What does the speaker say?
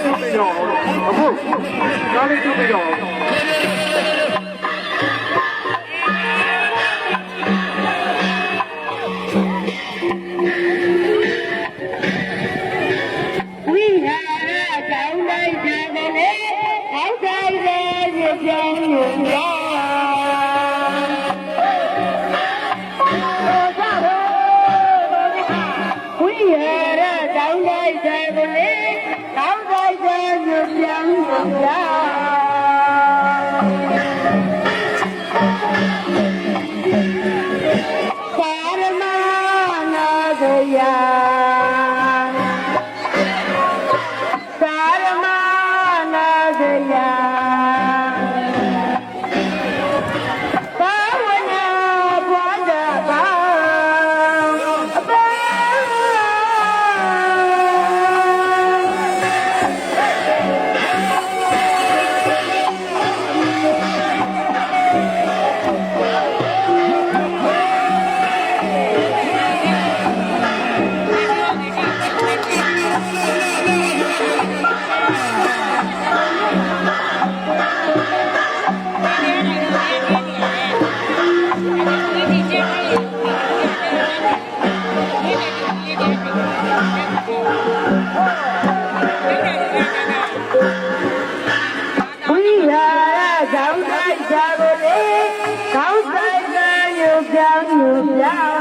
ပြုပြီးတော့အခုကားလေးပြုပြီးတော့ဝိဟာရတောင်းလိုက်တယ်လေအောက်ဆိုင်ရဲ့ပြောင်းလို့ရဝိဟာရတောင်းလိုက်တယ်လေအောက်ဆိုင်ရဲ့ပြောင်းလို့ရပါရမနာဂယကောင်းဆိုင်ကရုပ်ပြောင်း